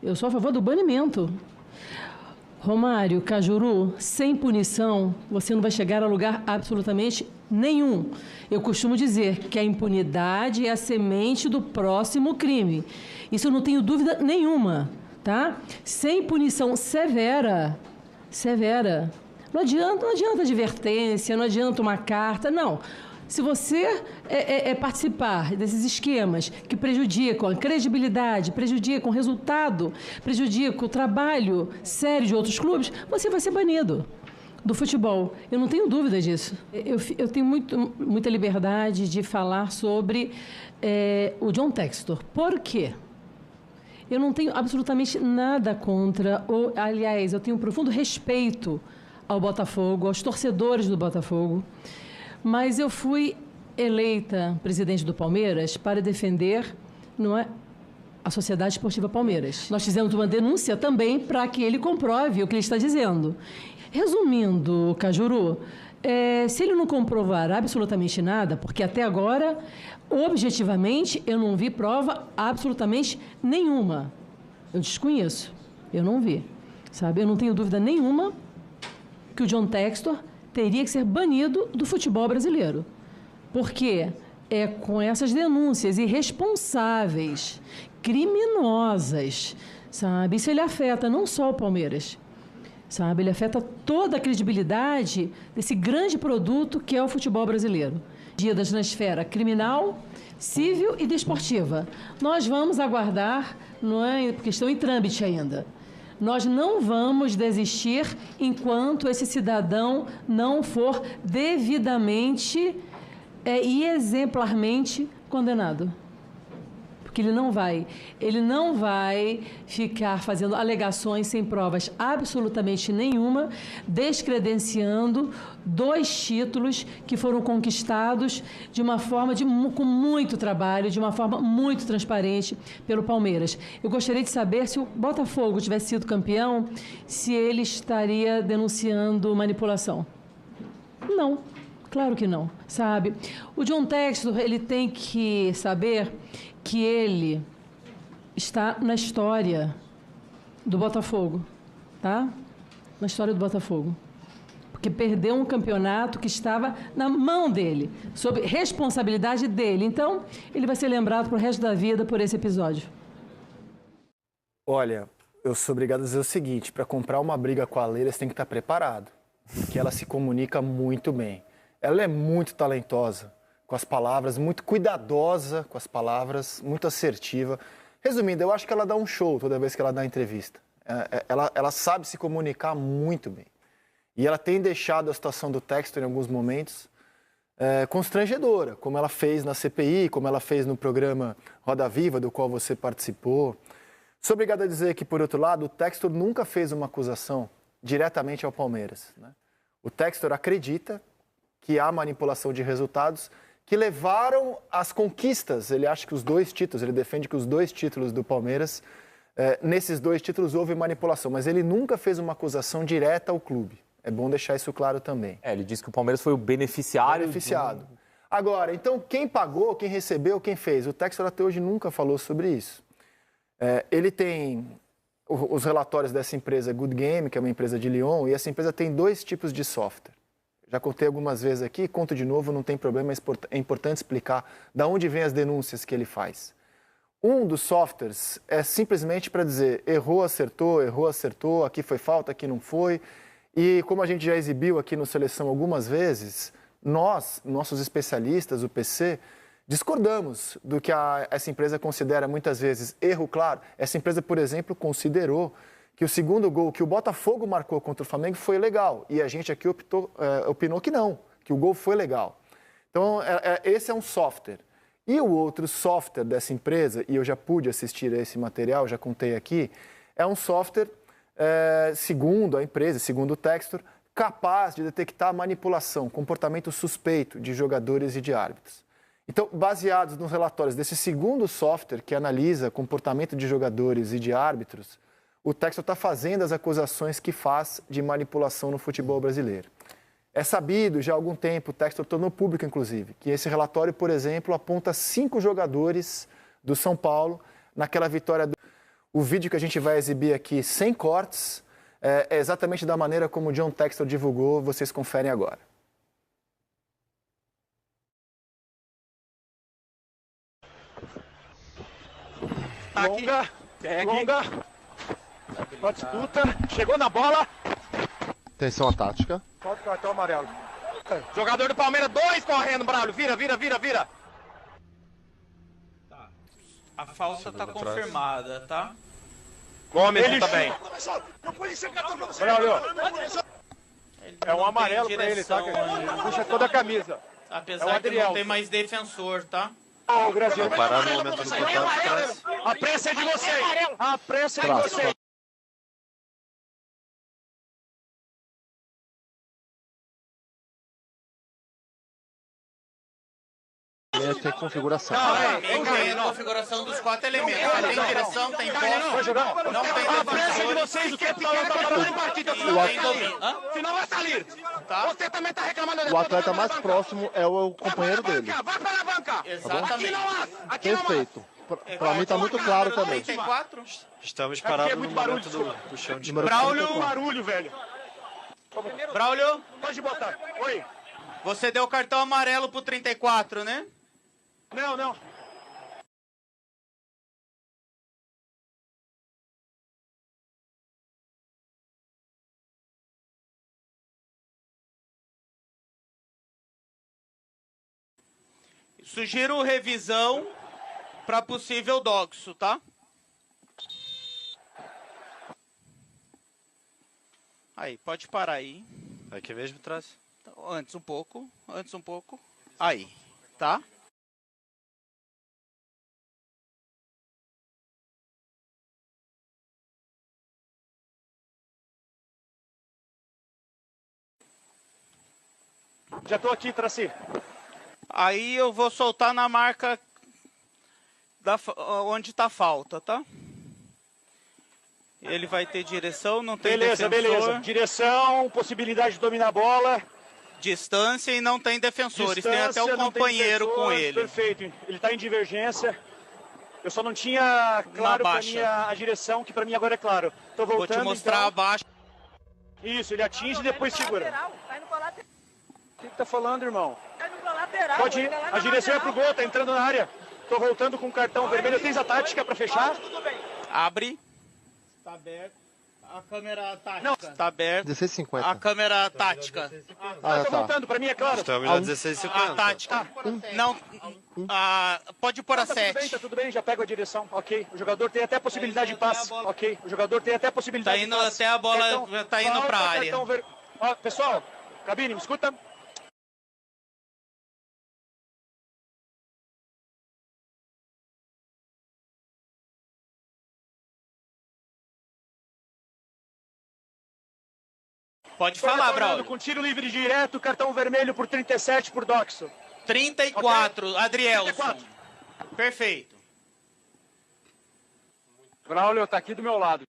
Eu sou a favor do banimento. Romário, Cajuru, sem punição, você não vai chegar a lugar absolutamente nenhum. Eu costumo dizer que a impunidade é a semente do próximo crime. Isso eu não tenho dúvida nenhuma, tá? Sem punição severa. Não adianta advertência, não adianta uma carta, não. Se você participar desses esquemas que prejudicam a credibilidade, prejudicam o resultado, prejudicam o trabalho sério de outros clubes, você vai ser banido do futebol. Eu não tenho dúvida disso. Eu tenho muita liberdade de falar sobre o John Textor. Por quê? Eu não tenho absolutamente nada contra, aliás, eu tenho um profundo respeito ao Botafogo, aos torcedores do Botafogo. Mas eu fui eleita presidente do Palmeiras para defender, a Sociedade Esportiva Palmeiras. Nós fizemos uma denúncia também para que ele comprove o que ele está dizendo. Resumindo, Cajuru, se ele não comprovar absolutamente nada, porque até agora, objetivamente, eu não vi prova absolutamente nenhuma. Eu desconheço, eu não vi. Sabe? Eu não tenho dúvida nenhuma que o John Textor teria que ser banido do futebol brasileiro. Porque é com essas denúncias irresponsáveis, criminosas, sabe? Isso ele afeta não só o Palmeiras, sabe? Ele afeta toda a credibilidade desse grande produto que é o futebol brasileiro. Medidas na esfera criminal, civil e desportiva. Nós vamos aguardar, porque estão em trâmite ainda. Nós não vamos desistir enquanto esse cidadão não for devidamente e exemplarmente condenado. Porque ele não vai ficar fazendo alegações sem provas absolutamente nenhuma, descredenciando 2 títulos que foram conquistados de uma forma com muito trabalho, de uma forma muito transparente pelo Palmeiras. Eu gostaria de saber se o Botafogo tivesse sido campeão, se ele estaria denunciando manipulação. Não, claro que não, sabe? O John Textor, ele tem que saber que ele está na história do Botafogo, tá? Na história do Botafogo. Porque perdeu um campeonato que estava na mão dele, sob responsabilidade dele. Então, ele vai ser lembrado pro resto da vida por esse episódio. Olha, eu sou obrigado a dizer o seguinte, para comprar uma briga com a Leila, você tem que estar preparado, porque ela se comunica muito bem. Ela é muito talentosa com as palavras, muito cuidadosa com as palavras, muito assertiva. Resumindo, eu acho que ela dá um show toda vez que ela dá entrevista. Ela sabe se comunicar muito bem. E ela tem deixado a situação do Textor em alguns momentos constrangedora, como ela fez na CPI, como ela fez no programa Roda Viva, do qual você participou. Sou obrigado a dizer que, por outro lado, o Textor nunca fez uma acusação diretamente ao Palmeiras, né? O Textor acredita que há manipulação de resultados que levaram às conquistas. Ele acha que os 2 títulos, ele defende que os 2 títulos do Palmeiras, nesses 2 títulos houve manipulação, mas ele nunca fez uma acusação direta ao clube. É bom deixar isso claro também. Ele disse que o Palmeiras foi o beneficiário. Agora, então, quem pagou, quem recebeu, quem fez? O Textor até hoje nunca falou sobre isso. Ele tem os relatórios dessa empresa Good Game, que é uma empresa de Lyon, e essa empresa tem 2 tipos de software. Já contei algumas vezes aqui, conto de novo, não tem problema, é importante explicar de onde vêm as denúncias que ele faz. Um dos softwares é simplesmente para dizer errou, acertou, aqui foi falta, aqui não foi. E como a gente já exibiu aqui no Seleção algumas vezes, nossos especialistas, o PC, discordamos do que essa empresa considera muitas vezes erro claro. Essa empresa, por exemplo, considerou que o segundo gol que o Botafogo marcou contra o Flamengo foi legal. E a gente aqui opinou que não, que o gol foi legal. Então, esse é um software. E o outro software dessa empresa, e eu já pude assistir a esse material, já contei aqui, é um software, segundo a empresa, segundo o Textor, capaz de detectar manipulação, comportamento suspeito de jogadores e de árbitros. Então, baseados nos relatórios desse segundo software que analisa comportamento de jogadores e de árbitros, o Textor está fazendo as acusações que faz de manipulação no futebol brasileiro. É sabido já há algum tempo, o Textor tornou público, inclusive, que esse relatório, por exemplo, aponta 5 jogadores do São Paulo naquela vitória. O vídeo que a gente vai exibir aqui, sem cortes, é exatamente da maneira como o John Textor divulgou. Vocês conferem agora. Longa, longa, uma disputa, chegou na bola. Atenção à tática. Falta o cartão amarelo. Jogador do Palmeiras, 2 correndo, Braulio, vira. Tá. A falta tá confirmada, tá? Gomes ele tá bem. Braulio, é um amarelo pra ele, tá? Puxa toda a camisa. Apesar que não tem mais defensor, tá? Ô, Graziano. Parar no momento do contato. A pressa é de vocês. A pressa é de vocês. Tem configuração. Tem a configuração dos 4 elementos. Tem direção, tem posse, não tem A pressa é de defensor. vocês, o que tá parando em partida. Tem domínio. Senão vai sair. Tá? Você também tá reclamando. O atleta mais próximo é o companheiro dele. Vai para a banca. Exatamente. Aqui não há. Perfeito. Pra mim tá muito claro também. 34. Estamos Aqui é parados muito no barulho, momento do chão de Número Braulio. 34. Barulho, velho. Braulio, Pode botar. Oi. você deu cartão amarelo pro 34, né? Não. Sugiro revisão para possível doxo, tá? Aí, pode parar aí. Aqui mesmo atrás. Antes um pouco. Aí, tá? Já tô aqui, Traci. Aí eu vou soltar na marca onde tá falta, tá? Ele vai ter direção, não tem defensor. Beleza. Direção, possibilidade de dominar a bola. Distância e não tem defensores. Tem até Distância, o não tem companheiro defensor, com ele. Perfeito. Ele tá em divergência. Eu só não tinha claro pra baixa. mim a direção, que pra mim agora é claro. Tô voltando, Vou te mostrar então. abaixo. Isso, ele atinge e depois segura. Vai no gol lateral. O que tá falando, irmão? Vai no gol lateral. Pode ir. A direção é pro gol, tá entrando na área. Tô voltando com o cartão vermelho. Tens a tática pra fechar? Abre. Está aberto. A câmera tática. Não. Está aberto. 16,50. A câmera tática. Tô tá. voltando, pra mim é claro. Estamos a 16,50. A tática. Não. Pode pôr a Tá tudo bem, 7. tá tudo bem, já pego a direção. Ok. O jogador tem até possibilidade de passe. Ok. O jogador tem até possibilidade Tá indo de passe. até a bola, tá indo falta, pra área. Ó, pessoal, cabine, me escuta? Pode falar, Braulio. Com tiro livre direto, cartão vermelho por 37 por Doxo. 34, Adrielson. 34. Perfeito. Braulio tá aqui do meu lado.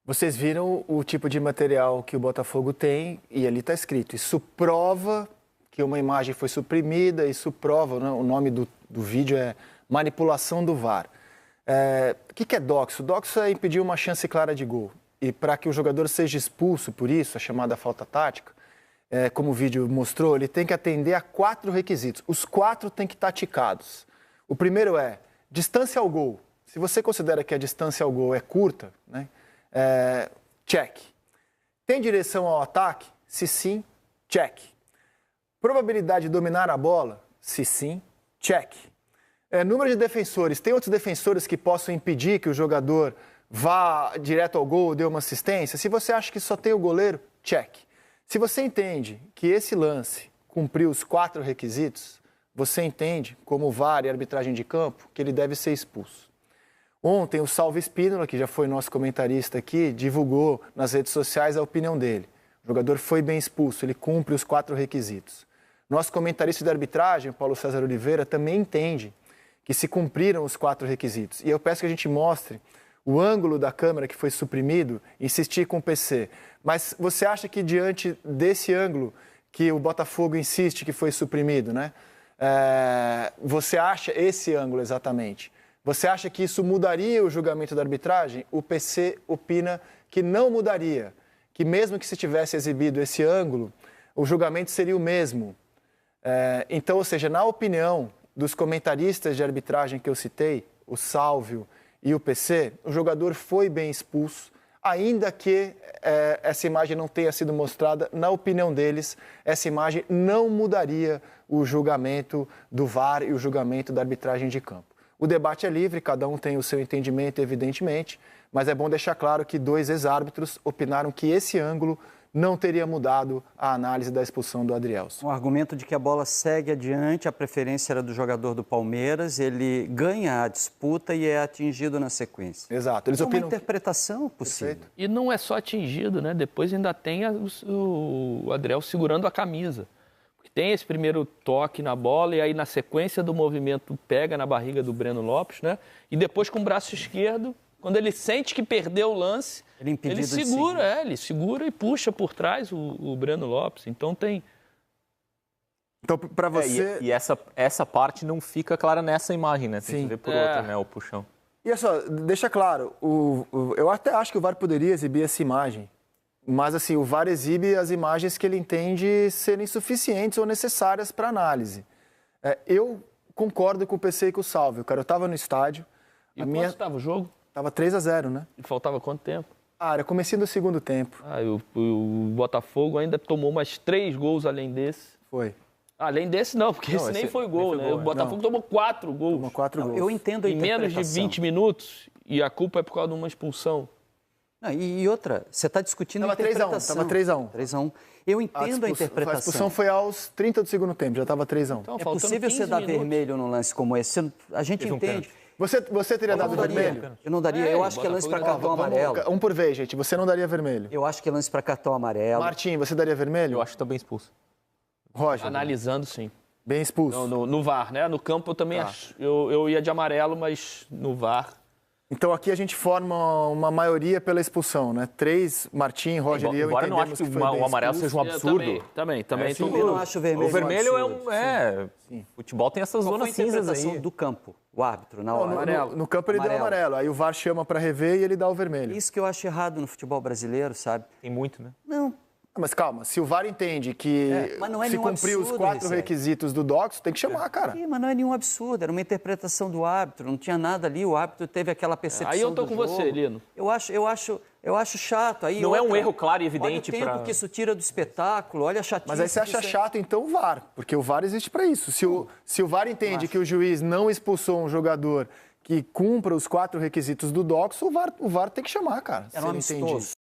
Vocês viram o tipo de material que o Botafogo tem e ali está escrito. Isso prova que uma imagem foi suprimida, isso prova, né? O nome do vídeo é manipulação do VAR. O que é doxo? Doxo é impedir uma chance clara de gol. E para que o jogador seja expulso por isso, a chamada falta tática, como o vídeo mostrou, ele tem que atender a 4 requisitos. Os 4 têm que estar ticados. O primeiro é distância ao gol. Se você considera que a distância ao gol é curta, né? Check. Tem direção ao ataque? Se sim, check. Probabilidade de dominar a bola? Se sim, check. Número de defensores. Tem outros defensores que possam impedir que o jogador vá direto ao gol ou dê uma assistência? Se você acha que só tem o goleiro, check. Se você entende que esse lance cumpriu os 4 requisitos, você entende, como VAR e arbitragem de campo, que ele deve ser expulso. Ontem, o Salvo Espínola, que já foi nosso comentarista aqui, divulgou nas redes sociais a opinião dele. O jogador foi bem expulso, ele cumpre os 4 requisitos. Nosso comentarista de arbitragem, Paulo César Oliveira, também entende que se cumpriram os 4 requisitos. E eu peço que a gente mostre o ângulo da câmera que foi suprimido, insistir com o PC. Mas você acha que diante desse ângulo que o Botafogo insiste que foi suprimido, né? Você acha esse ângulo exatamente? Você acha que isso mudaria o julgamento da arbitragem? O PC opina que não mudaria, que mesmo que se tivesse exibido esse ângulo, o julgamento seria o mesmo. Então, ou seja, na opinião dos comentaristas de arbitragem que eu citei, o Sálvio e o PC, o jogador foi bem expulso, ainda que essa imagem não tenha sido mostrada, na opinião deles, essa imagem não mudaria o julgamento do VAR e o julgamento da arbitragem de campo. O debate é livre, cada um tem o seu entendimento, evidentemente, mas é bom deixar claro que 2 ex-árbitros opinaram que esse ângulo não teria mudado a análise da expulsão do Adrielson. O argumento de que a bola segue adiante, a preferência era do jogador do Palmeiras, ele ganha a disputa e é atingido na sequência. Exato. Eles opinam... uma interpretação possível. Perfeito. E não é só atingido, né? Depois ainda tem o Adriel segurando a camisa. Porque tem esse primeiro toque na bola e aí na sequência do movimento pega na barriga do Breno Lopes, né? E depois com o braço esquerdo, quando ele sente que perdeu o lance, ele segura e puxa por trás o Breno Lopes. Então tem... Então, para você... E essa parte não fica clara nessa imagem, né? Tem que ver por outra, né? O puxão. E olha só, deixa claro, eu até acho que o VAR poderia exibir essa imagem, mas assim, o VAR exibe as imagens que ele entende serem suficientes ou necessárias para análise. Eu concordo com o PC e com o Sálvio, cara. Eu estava no estádio... E quanto estava o jogo? Estava 3-0, né? E faltava quanto tempo? Era comecinho do segundo tempo. O Botafogo ainda tomou mais 3 gols além desse. Foi. Além desse não, porque esse nem foi gol, né? O Botafogo tomou 4 gols. Tomou 4 gols. Eu entendo a interpretação. Em menos de 20 minutos, e a culpa é por causa de uma expulsão. Não, e outra, você está discutindo a interpretação. Tava 3-1. 3-1. Eu entendo a interpretação. A expulsão foi aos 30 do segundo tempo, já estava 3-1. Então, é possível você dar vermelho num lance como esse? A gente entende. Você teria dado vermelho? Eu não daria. Eu acho que é lance para cartão amarelo. Um por vez, gente. Você não daria vermelho? Eu acho que é lance para cartão amarelo. Martim, você daria vermelho? Eu acho que está bem expulso. Roger? Analisando, sim. Bem expulso? No VAR, né? No campo eu também acho. Eu ia de amarelo, mas no VAR... Então aqui a gente forma uma maioria pela expulsão, né? 3, Martim, Roger e eu entendemos não acho que o amarelo seja um absurdo. Também. Eu não acho o vermelho. O vermelho Sim. Futebol tem essas zonas cinzas aí. Do campo, o árbitro, na hora. No campo ele deu amarelo, aí o VAR chama para rever e ele dá o vermelho. Isso que eu acho errado no futebol brasileiro, sabe? Tem muito, né? Não. Mas calma, se o VAR entende que se cumpriu os 4 requisitos do DOCS, tem que chamar, cara. Sim, mas não é nenhum absurdo, era uma interpretação do árbitro, não tinha nada ali, o árbitro teve aquela percepção. Aí eu tô com você, Lino. Eu acho chato. Aí não é um erro claro e evidente para... Olha o tempo que isso tira do espetáculo, olha a chatice. Mas aí você acha chato, então, o VAR, porque o VAR existe para isso. Se o VAR entende que o juiz não expulsou um jogador que cumpra os 4 requisitos do DOCS, o VAR tem que chamar, cara. Era um amistoso.